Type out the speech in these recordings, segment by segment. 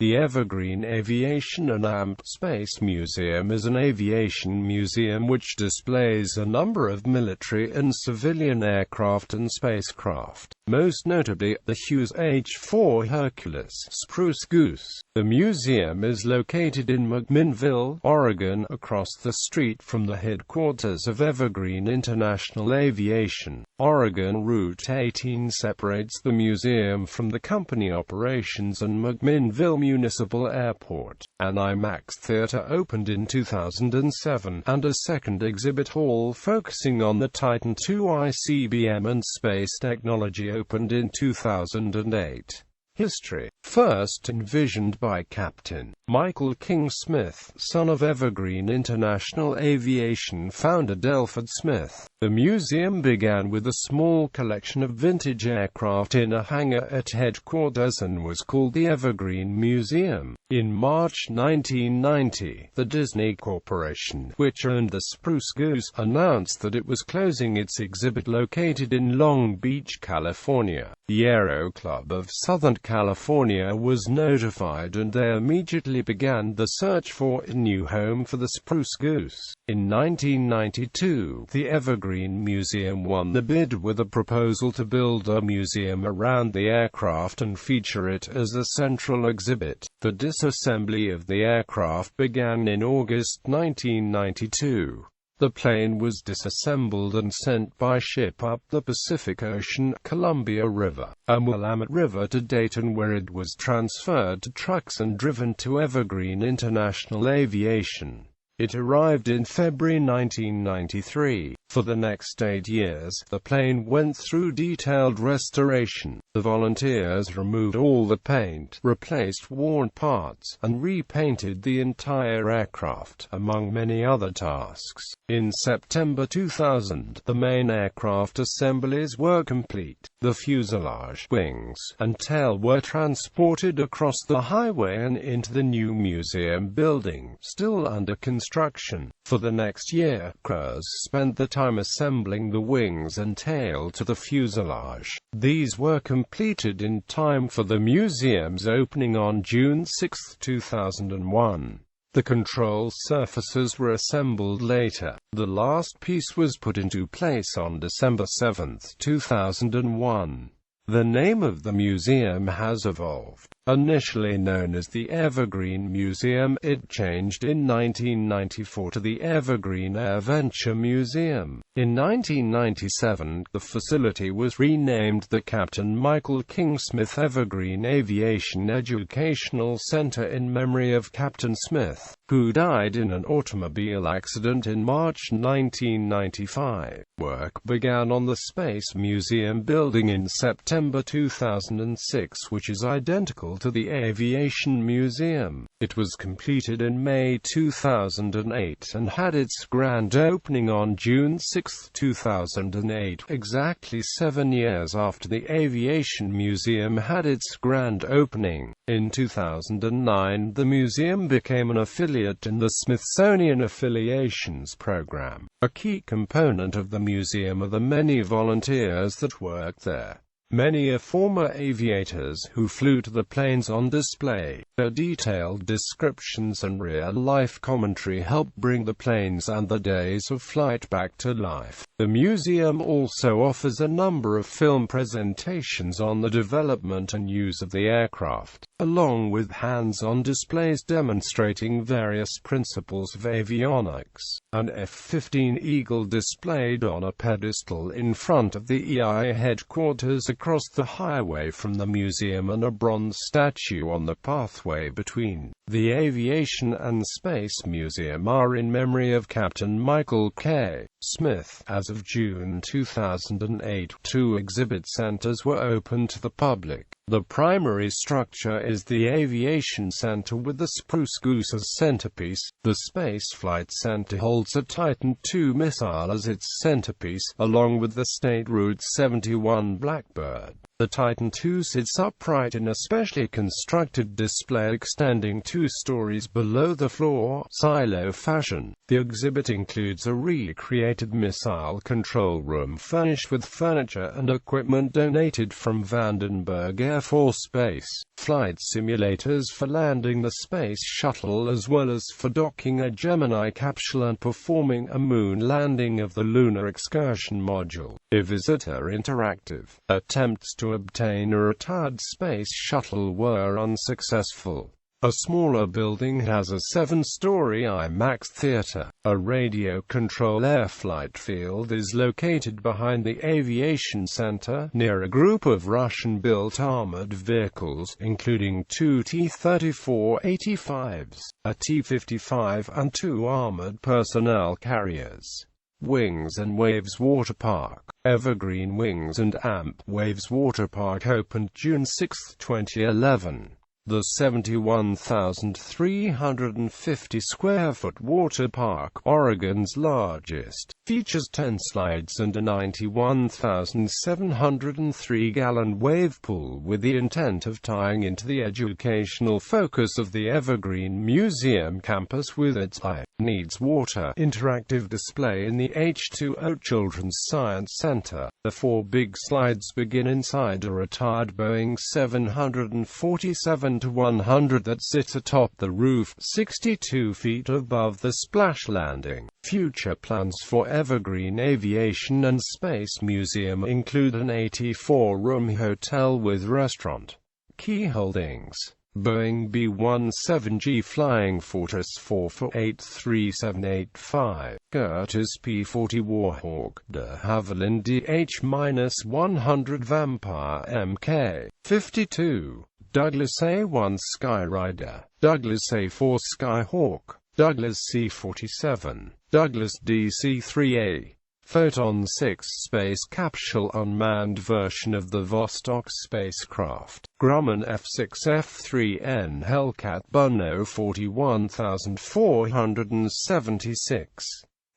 The Evergreen Aviation and Space Museum is an aviation museum which displays a number of military and civilian aircraft and spacecraft, most notably, the Hughes H-4 Hercules, Spruce Goose. The museum is located in McMinnville, Oregon, across the street from the headquarters of Evergreen International Aviation. Oregon Route 18 separates the museum from the company operations and McMinnville Municipal Airport. An IMAX theater opened in 2007, and a second exhibit hall focusing on the Titan II ICBM and space technology opened in 2008. History. First envisioned by Captain Michael King Smith, son of Evergreen International Aviation founder Delford Smith. The museum began with a small collection of vintage aircraft in a hangar at headquarters and was called the Evergreen Museum. In March 1990, the Disney Corporation, which owned the Spruce Goose, announced that it was closing its exhibit located in Long Beach, California. The Aero Club of Southern California was notified and they immediately began the search for a new home for the Spruce Goose. In 1992, the Evergreen Museum won the bid with a proposal to build a museum around the aircraft and feature it as a central exhibit. The disassembly of the aircraft began in August 1992. The plane was disassembled and sent by ship up the Pacific Ocean, Columbia River, and Willamette River to Dayton, where it was transferred to trucks and driven to Evergreen International Aviation. It arrived in February 1993. For the next 8 years, the plane went through detailed restoration. The volunteers removed all the paint, replaced worn parts, and repainted the entire aircraft, among many other tasks. In September 2000, the main aircraft assemblies were complete. The fuselage, wings, and tail were transported across the highway and into the new museum building, still under construction. For the next year, crews spent the time assembling the wings and tail to the fuselage. These were completed in time for the museum's opening on June 6, 2001. The control surfaces were assembled later. The last piece was put into place on December 7, 2001. The name of the museum has evolved. Initially known as the Evergreen Museum, it changed in 1994 to the Evergreen AirVenture Museum. In 1997, the facility was renamed the Captain Michael King Smith Evergreen Aviation Educational Center in memory of Captain Smith, who died in an automobile accident in March 1995. Work began on the Space Museum building in September 2006, which is identical to the Aviation Museum. It was completed in May 2008 and had its grand opening on June 6, 2008, exactly 7 years after the Aviation Museum had its grand opening. In 2009, the museum became an affiliate in the Smithsonian Affiliations Program. A key component of the museum are the many volunteers that work there. Many are former aviators who flew to the planes on display. Their detailed descriptions and real-life commentary help bring the planes and the days of flight back to life. The museum also offers a number of film presentations on the development and use of the aircraft, along with hands-on displays demonstrating various principles of avionics. An F-15 Eagle displayed on a pedestal in front of the EI headquarters across the highway from the museum, and a bronze statue on the pathway between the Aviation and Space Museum are in memory of Captain Michael K. Smith. As of June 2008, 2 exhibit centers were open to the public. The primary structure is the Aviation Center with the Spruce Goose as centerpiece. The Space Flight Center holds a Titan II missile as its centerpiece, along with the State Route 71 Blackbird. The Titan II sits upright in a specially constructed display extending 2 stories below the floor, silo fashion. The exhibit includes a recreated missile control room furnished with furniture and equipment donated from Vandenberg Air Force Base, flight simulators for landing the space shuttle as well as for docking a Gemini capsule and performing a moon landing of the Lunar Excursion Module. A visitor interactive attempts to obtain a retired space shuttle were unsuccessful. A smaller building has a 7-story IMAX theater. A radio control airflight field is located behind the Aviation Center, near a group of Russian-built armored vehicles, including 2 T-34-85s, a T-55 and 2 armored personnel carriers. Wings and Waves Water Park. Evergreen Wings and Amp Waves Water Park opened June 6, 2011. The 71,350 square foot water park, Oregon's largest, features 10 slides and a 91,703-gallon wave pool with the intent of tying into the educational focus of the Evergreen Museum campus with its Needs Water interactive display in the H2O Children's Science Center. The 4 big slides begin inside a retired Boeing 747-100 that sits atop the roof, 62 feet above the splash landing. Future plans for Evergreen Aviation and Space Museum include an 84-room hotel with restaurant. Key holdings: Boeing B-17G Flying Fortress 4 for 83785, Curtiss P-40 Warhawk, de Havilland DH-100 Vampire Mk-52, Douglas A-1 Skyrider, Douglas A-4 Skyhawk, Douglas C-47, Douglas DC-3A, Photon 6 space capsule unmanned version of the Vostok spacecraft, Grumman F-6 F-3N Hellcat Buno 41476,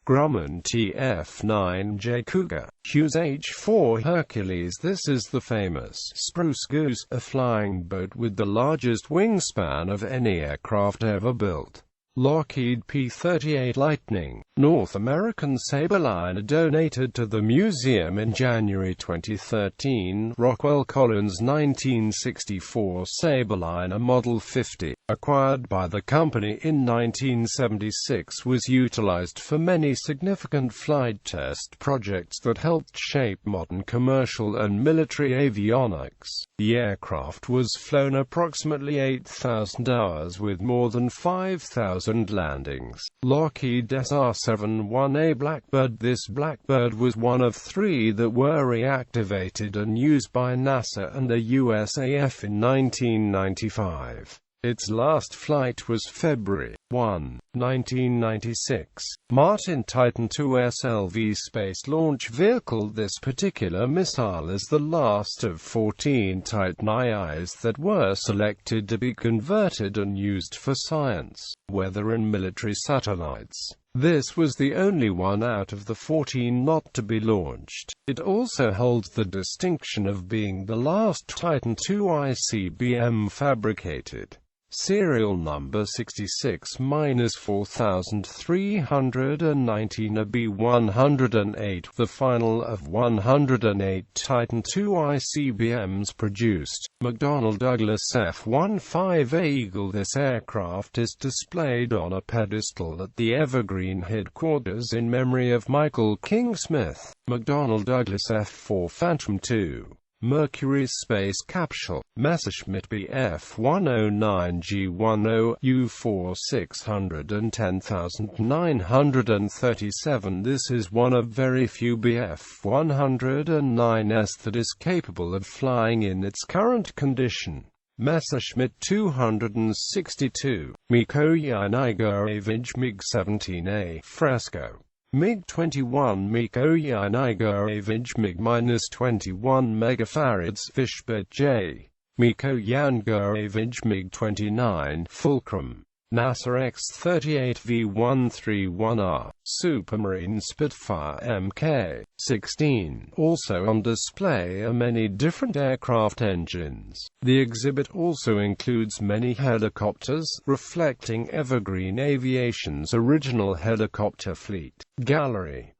Grumman TF-9J Cougar, Hughes H-4 Hercules. This is the famous Spruce Goose, a flying boat with the largest wingspan of any aircraft ever built. Lockheed P-38 Lightning, North American Sabreliner donated to the museum in January 2013. Rockwell Collins 1964 Sabreliner Model 50, acquired by the company in 1976, was utilized for many significant flight test projects that helped shape modern commercial and military avionics. The aircraft was flown approximately 8,000 hours with more than 5,000 landings. Lockheed SR-71A Blackbird. This Blackbird was one of 3 that were reactivated and used by NASA and the USAF in 1995. Its last flight was February 1, 1996. Martin Titan II SLV space launch vehicle. This particular missile is the last of 14 Titan IIs that were selected to be converted and used for science, weather and military satellites. This was the only one out of the 14 not to be launched. It also holds the distinction of being the last Titan II ICBM fabricated. Serial number 66-4319, a B-108, the final of 108 Titan II ICBMs produced. McDonnell Douglas F-15A Eagle. This aircraft is displayed on a pedestal at the Evergreen headquarters in memory of Michael King Smith. McDonnell Douglas F-4 Phantom II. Mercury space capsule, Messerschmitt Bf-109G10, U-4 610,937. This is one of very few Bf-109s that is capable of flying in its current condition. Messerschmitt 262, Mikoyan Igorevich MiG-17A Fresco. MiG-21 Mikoyan Igorevich MiG-21 megafarads Fishbed J. Mikoyan Igorevich MiG-29 Fulcrum. NASA X-38 V131R, Supermarine Spitfire Mk-16. Also on display are many different aircraft engines. The exhibit also includes many helicopters, reflecting Evergreen Aviation's original helicopter fleet. Gallery.